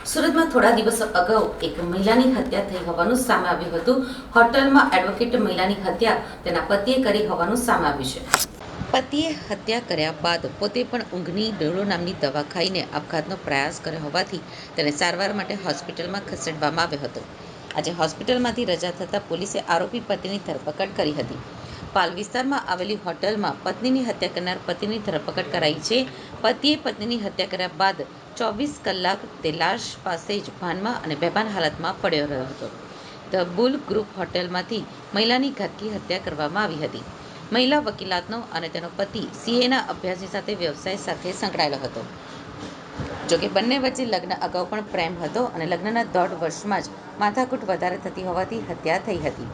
સુરતમાં થોડા દિવસો અગાઉ એક મહિલાની હત્યા થઈ હોવાનું સામે આવ્યું હતું. હોટલમાં એડવોકેટ મહિલાની હત્યા તેના પતિએ કરી હોવાનું સામે આવ્યું છે. પતિએ હત્યા કર્યા બાદ પોતે પણ ઊંઘની ડોલો નામની દવા ખાઈને આપઘાતનો પ્રયાસ કર્યો હોવાથી તેને સારવાર માટે હોસ્પિટલમાં ખસેડવામાં આવ્યો હતો. આજે હોસ્પિટલમાંથી રજા થતાં પોલીસે આરોપી પતિની ધરપકડ કરી હતી. પાલ વિસ્તારમાં આવેલી હોટલમાં પત્નીની હત્યા કરનાર પતિની ધરપકડ કરાઈ છે. પતિએ પત્નીની હત્યા કર્યા બાદ 24 કલાક તે લાશ પાસે જ ભાનમાં અને બેભાન હાલતમાં પડ્યો રહ્યો હતો. ધ બુલ ગ્રુપ હોટલમાંથી મહિલાની ઘાતકી હત્યા કરવામાં આવી હતી. મહિલા વકીલાતનો અને તેનો પતિ સીએના અભ્યાસની સાથે વ્યવસાય સાથે સંકળાયેલો હતો. જોકે બંને વચ્ચે લગ્ન અગાઉ પણ પ્રેમ હતો અને લગ્નના 1.5 વર્ષમાં જ માથાકૂટ વધારે થતી હોવાથી હત્યા થઈ હતી.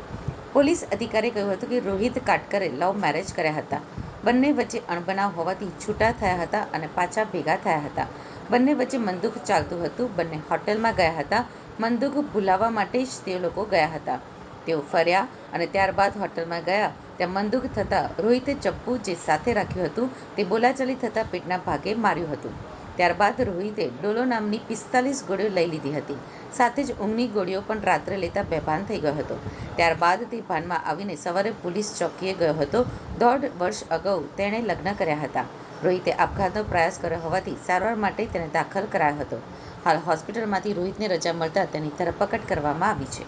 પોલીસ અધિકારીએ કહ્યું હતું કે રોહિત કાટકરે લવ મેરેજ કર્યા હતા. બંને વચ્ચે અણબનાવ હોવાથી છૂટા થયા હતા અને પાછા ભેગા થયા હતા. બંને વચ્ચે મનદુખ ચાલતું હતું. બંને હોટલમાં ગયા હતા. મનદુખ ભૂલાવવા માટે જ તે લોકો ગયા હતા. તેઓ ફર્યા અને ત્યારબાદ હોટલમાં ગયા. ત્યાં મનદુખ થતાં રોહિતે ચપ્પુ જે સાથે રાખ્યું હતું તે બોલાચાલી થતાં પેટના ભાગે માર્યું હતું. ત્યારબાદ રોહિતે ડોલો નામની 45 ગોળીઓ લઈ લીધી હતી. સાથે જ ઊંઘની ગોળીઓ પણ રાત્રે લેતા બેભાન થઈ ગયો હતો. ત્યારબાદ તે ભાનમાં આવીને સવારે પોલીસ ચોકીએ ગયો હતો. 1.5 વર્ષ અગાઉ તેણે લગ્ન કર્યા હતા. રોહિતે આપઘાતનો પ્રયાસ કર્યો હોવાથી સારવાર માટે તેને દાખલ કરાયો હતો. હાલ હોસ્પિટલમાંથી રોહિતને રજા મળતા તેની ધરપકડ કરવામાં આવી છે.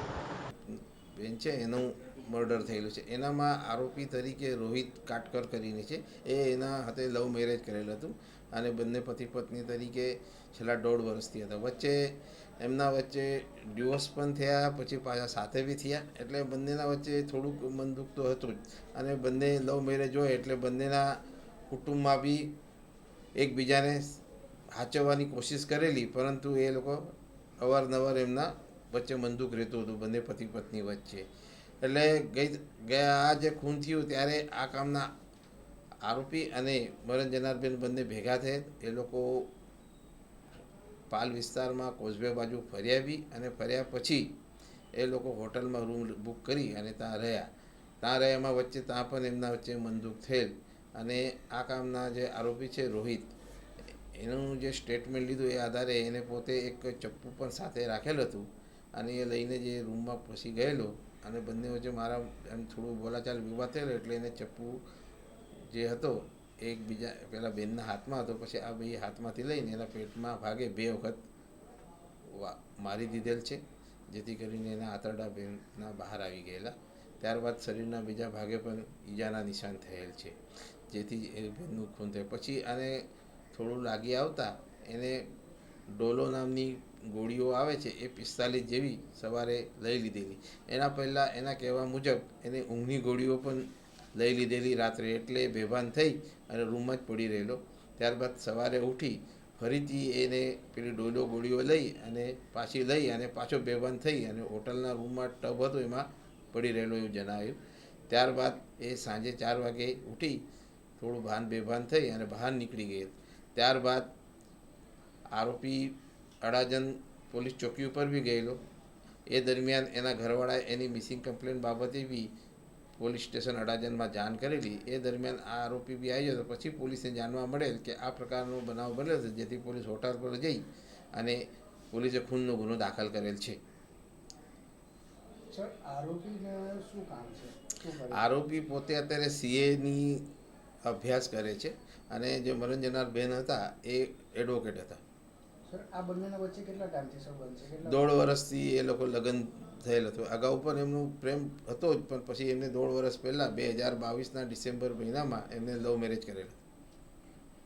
બેન છે એનું મર્ડર થયેલું છે. એનામાં આરોપી તરીકે રોહિત કાટકર કરીને છે. એના હાથે લવ મેરેજ કરેલું હતું અને બંને પતિ પત્ની તરીકે છેલ્લા 1.5 વર્ષથી હતા. એમના વચ્ચે ડિવોર્સ પણ થયા, પછી પાછા સાથે બી થયા. એટલે બંનેના વચ્ચે થોડુંક મનદુખ તો હતું જ. અને બંને લવ મેરેજ હોય એટલે બંનેના કુટુંબમાં બી એકબીજાને સાચવવાની કોશિશ કરેલી, પરંતુ એ લોકો અવારનવાર એમના વચ્ચે મનદુખ રહેતું હતું બંને પતિ પત્ની વચ્ચે. એટલે ગયા આ જે ખૂન થયું ત્યારે આ કામના આરોપી અને મરણ જનાર બંને ભેગા થયેલ. એ લોકો પાલ વિસ્તારમાં કોઝવે બાજુ ફર્યા બી અને ફર્યા પછી એ લોકો હોટલમાં રૂમ બુક કરી અને ત્યાં રહ્યામાં વચ્ચે ત્યાં પણ એમના વચ્ચે મનદુખ થયેલ. અને આ કામના જે આરોપી છે રોહિત, એનું જે સ્ટેટમેન્ટ લીધું એ આધારે એને પોતે એક ચપ્પુ પણ સાથે રાખેલું હતું અને એ લઈને જે રૂમમાં પછી ગયેલો અને બંને વચ્ચે મારા એમ થોડું બોલાચાલ વિવાદ થયેલો. એટલે એને ચપ્પુ જે હતો એકબીજા પેલા બેનના હાથમાં હતો, પછી આ બે હાથમાંથી લઈને એના પેટમાં ભાગે 2 વખત મારી દીધેલ છે, જેથી કરીને એના આંતરડા બેનના બહાર આવી ગયેલા. ત્યારબાદ શરીરના બીજા ભાગે પણ ઈજાના નિશાન થયેલ છે, જેથી એ બેનનું ખૂન થયું. પછી આને થોડું લાગી આવતા એને ડોલો નામની ગોળીઓ આવે છે એ 45 જેવી સવારે લઈ લીધેલી. એના પહેલાં એના કહેવા મુજબ એને ઊંઘની ગોળીઓ પણ લઈ લીધેલી રાત્રે, એટલે બેભાન થઈ અને રૂમમાં જ પડી રહેલો. ત્યારબાદ સવારે ઉઠી ફરીથી એને પેલી ડોલો ગોળીઓ લઈ અને પાછો બેભાન થઈ અને હોટલના રૂમમાં ટબ હતો એમાં પડી રહેલો એવું જણાવ્યું. ત્યારબાદ એ સાંજે 4 વાગે ઉઠી થોડું બેભાન થઈ અને બહાર નીકળી ગયેલ. ત્યારબાદ આરોપી અડાજણ પોલીસ ચોકી ઉપર બી ગયેલો. એ દરમિયાન એના ઘરવાળાએ એની મિસિંગ કમ્પ્લેન બાબતે બી પોલીસ સ્ટેશન અડાજણમાં જાણ કરેલી. એ દરમિયાન આ આરોપી બી આવી હતો. પછી પોલીસને જાણવા મળેલ કે આ પ્રકારનો બનાવ બનેલો છે, જેથી પોલીસ હોટલ પર જઈ અને પોલીસે ખૂનનો ગુનો દાખલ કરેલ છે. આરોપી પોતે અત્યારે સીએની અભ્યાસ કરે છે અને જે મરણ જનાર બેન હતા એ એડવોકેટ હતા. આ બંનેના વચ્ચે કેટલા ટાઈમથી સંબંધ છે? 1.5 વર્ષથી એ લોકો લગ્ન થયેલ હતું. અગાઉ પણ એમનું પ્રેમ હતો જ, પણ પછી એમને 1.5 વર્ષ પહેલાં 2022ના ડિસેમ્બર મહિનામાં એમને લવ મેરેજ કરેલા.